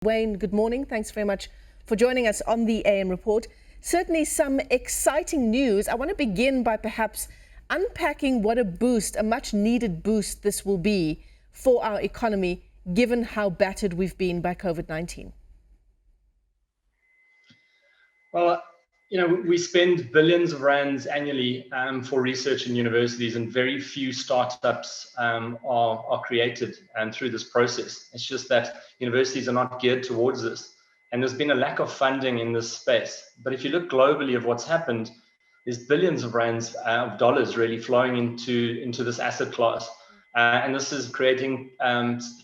Wayne, good morning. Thanks very much for joining us on the AM Report. Certainly some exciting news. I want to begin by perhaps unpacking what a much needed boost this will be for our economy, given how battered we've been by COVID-19. Well, we spend billions of rands annually for research in universities, and very few startups are created through this process. It's just that universities are not geared towards this. And there's been a lack of funding in this space. But if you look globally of what's happened, there's billions of rands of dollars really flowing into this asset class. And this is creating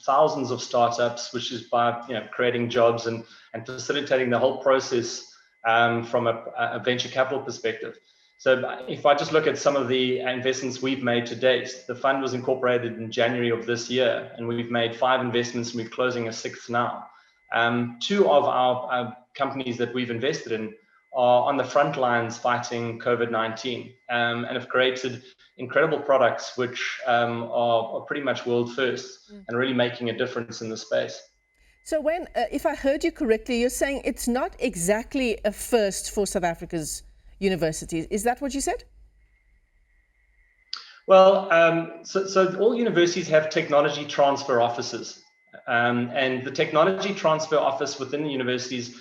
thousands of startups, which is by creating jobs and facilitating the whole process from a venture capital perspective. So if I just look at some of the investments we've made to date, the fund was incorporated in January of this year, and we've made 5 investments, and we're closing a 6th now. 2 of our companies that we've invested in are on the front lines fighting COVID-19 and have created incredible products which are pretty much world first and really making a difference in the space. So when, if I heard you correctly, you're saying it's not exactly a first for South Africa's universities. Is that what you said? Well, so all universities have technology transfer offices. And the technology transfer office within the universities,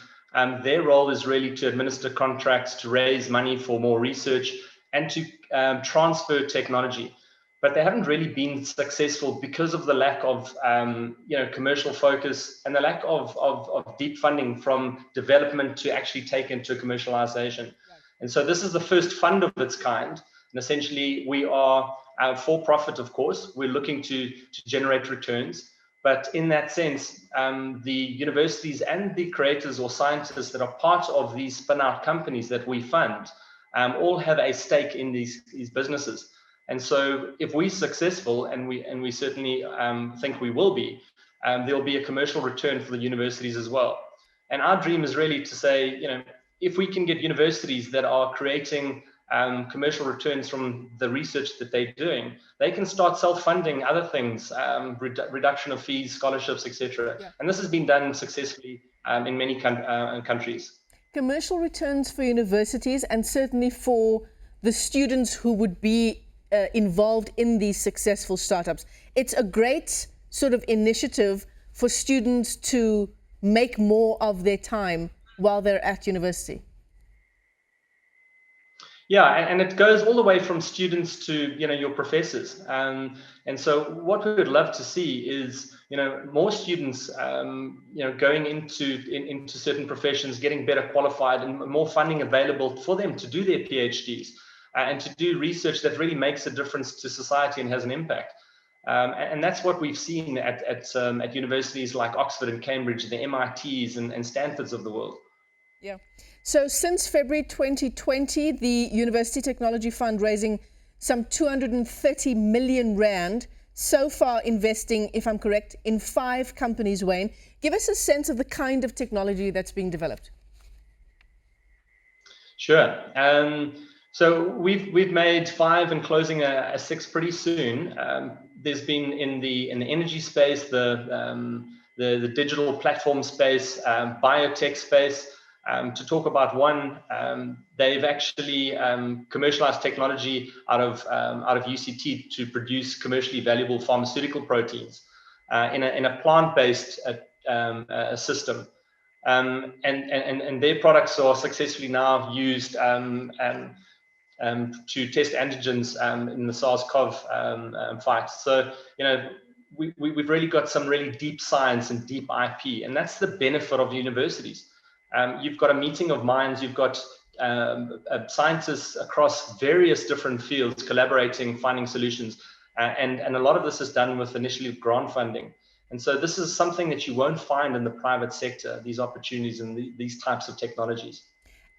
their role is really to administer contracts, to raise money for more research, and to transfer technology. But they haven't really been successful because of the lack of commercial focus and the lack of deep funding from development to actually take into commercialization. Right. And so this is the first fund of its kind. And essentially we are for profit, of course. We're looking to generate returns. But in that sense, the universities and the creators or scientists that are part of these spin-out companies that we fund all have a stake in these businesses. And so if we're successful, and we certainly think we will be, there'll be a commercial return for the universities as well. And our dream is really to say, if we can get universities that are creating commercial returns from the research that they're doing, they can start self-funding other things, reduction of fees, scholarships, etc. Yeah. And this has been done successfully in many countries. Commercial returns for universities, and certainly for the students who would be involved in these successful startups. It's a great sort of initiative for students to make more of their time while they're at university. Yeah, and it goes all the way from students to your professors, and so what we would love to see is more students going into certain professions, getting better qualified, and more funding available for them to do their PhDs and to do research that really makes a difference to society and has an impact. And that's what we've seen at universities like Oxford and Cambridge, the MITs and Stanfords of the world. Yeah. So since February 2020, the University Technology Fund raising some 230 million rand, so far investing, if I'm correct, in 5 companies, Wayne. Give us a sense of the kind of technology that's being developed. Sure. So we've made 5 and closing a 6th pretty soon. There's been in the energy space, the digital platform space, biotech space. To talk about one, they've actually commercialized technology out of UCT to produce commercially valuable pharmaceutical proteins in a plant-based system. And their products are successfully now used to test antigens in the SARS-CoV fight. So, we've really got some really deep science and deep IP, and that's the benefit of universities. You've got a meeting of minds, you've got scientists across various different fields collaborating, finding solutions, and a lot of this is done with initially grant funding. And so this is something that you won't find in the private sector, these opportunities and these types of technologies.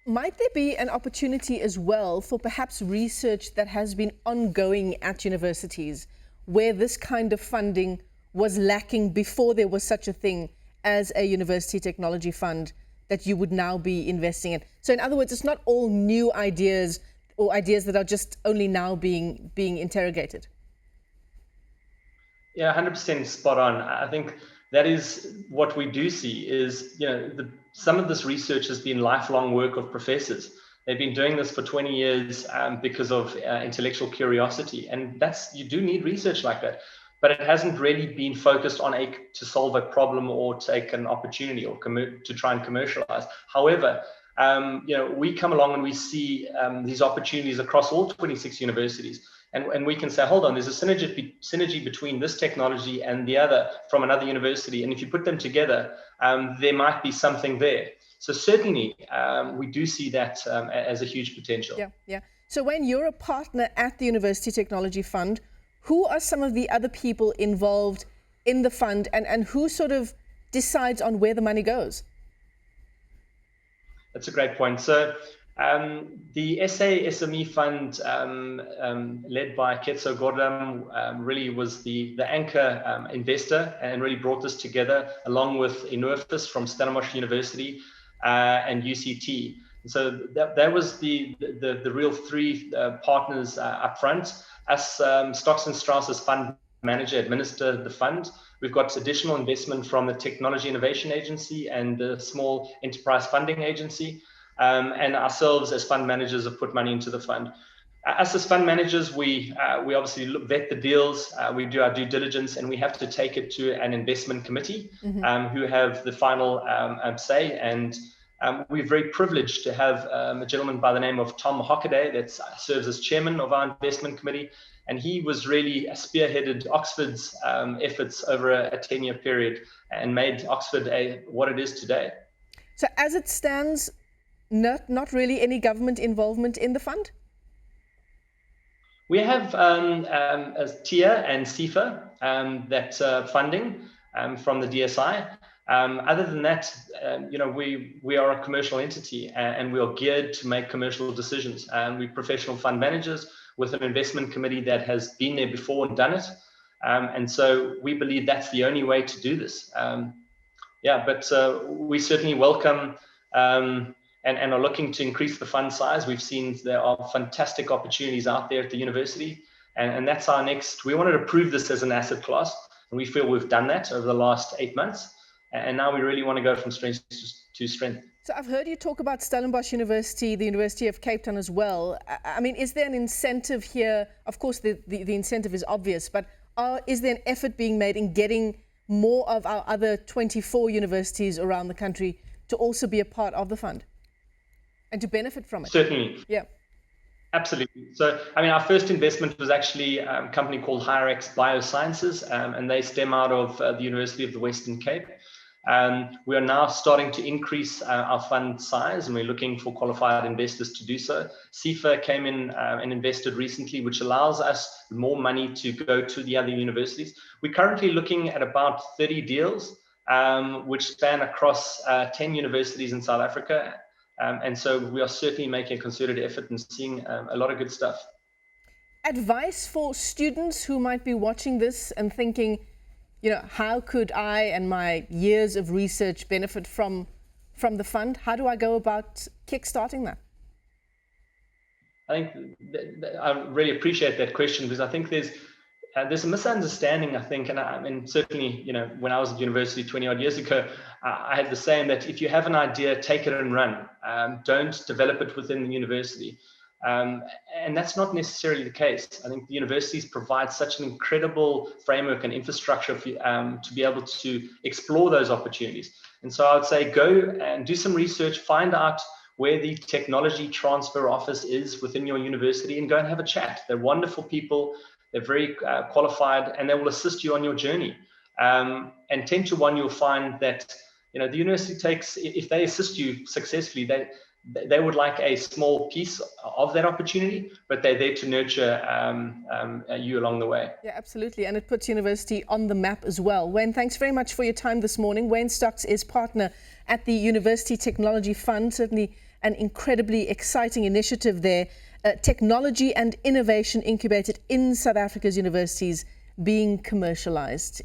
Might there be an opportunity as well for perhaps research that has been ongoing at universities where this kind of funding was lacking before there was such a thing as a university technology fund that you would now be investing in? So in other words, it's not all new ideas or ideas that are just only now being interrogated. Yeah, 100% spot on. I think that is what we do see is, some of this research has been lifelong work of professors. They've been doing this for 20 years because of intellectual curiosity. And you do need research like that. But it hasn't really been focused on to solve a problem or take an opportunity or to try and commercialize. However, we come along and we see these opportunities across all 26 universities. And we can say, hold on, there's a synergy between this technology and the other from another university. And if you put them together, there might be something there. So certainly, we do see that as a huge potential. Yeah. So when you're a partner at the University Technology Fund, who are some of the other people involved in the fund, and who sort of decides on where the money goes? That's a great point. So the SA SME Fund, led by Ketso Gordam, really was the anchor investor and really brought this together along with Inurfis from Stellenbosch University and UCT. So that was the real three partners up front. Us, Stocks and Strauss as fund manager, administer the fund. We've got additional investment from the Technology Innovation Agency and the Small Enterprise Funding Agency. And ourselves as fund managers have put money into the fund. Us as fund managers, we obviously vet the deals, we do our due diligence, and we have to take it to an investment committee who have the final say. And we're very privileged to have a gentleman by the name of Tom Hockaday that serves as chairman of our investment committee. And he was really spearheaded Oxford's efforts over a 10-year period and made Oxford what it is today. So as it stands, not really any government involvement in the fund? We have TIA and CIFA that funding from the DSI. Other than that, we are a commercial entity and we are geared to make commercial decisions. We're professional fund managers with an investment committee that has been there before and done it. And so we believe that's the only way to do this. But we certainly welcome and are looking to increase the fund size. We've seen there are fantastic opportunities out there at the university. And that's our next, we wanted to prove this as an asset class. And we feel we've done that over the last 8 months. And now we really want to go from strength to strength. So I've heard you talk about Stellenbosch University, the University of Cape Town as well. I mean, is there an incentive here? Of course, the incentive is obvious, but is there an effort being made in getting more of our other 24 universities around the country to also be a part of the fund and to benefit from it? Certainly. Yeah. Absolutely. So, I mean, our first investment was actually a company called HireX Biosciences, and they stem out of the University of the Western Cape. We are now starting to increase our fund size, and we're looking for qualified investors to do so. CIFA came in and invested recently, which allows us more money to go to the other universities. We're currently looking at about 30 deals, which span across 10 universities in South Africa. And so we are certainly making a concerted effort and seeing a lot of good stuff. Advice for students who might be watching this and thinking, how could I and my years of research benefit from the fund? How do I go about kickstarting that? I think I really appreciate that question, because I think there's a misunderstanding, I think, and I mean, certainly, when I was at university 20 odd years ago, I had the saying that if you have an idea, take it and run. Don't develop it within the university. And that's not necessarily the case. I think the universities provide such an incredible framework and infrastructure to be able to explore those opportunities. And so I would say go and do some research, find out where the technology transfer office is within your university and go and have a chat. They're wonderful people. They're very qualified, and they will assist you on your journey. And 10 to 1, you'll find that the university takes, if they assist you successfully, they would like a small piece of that opportunity, but they're there to nurture you along the way. Yeah, absolutely. And it puts university on the map as well. Wayne, thanks very much for your time this morning. Wayne Stocks is partner at the University Technology Fund, certainly an incredibly exciting initiative there. Technology and innovation incubated in South Africa's universities being commercialized.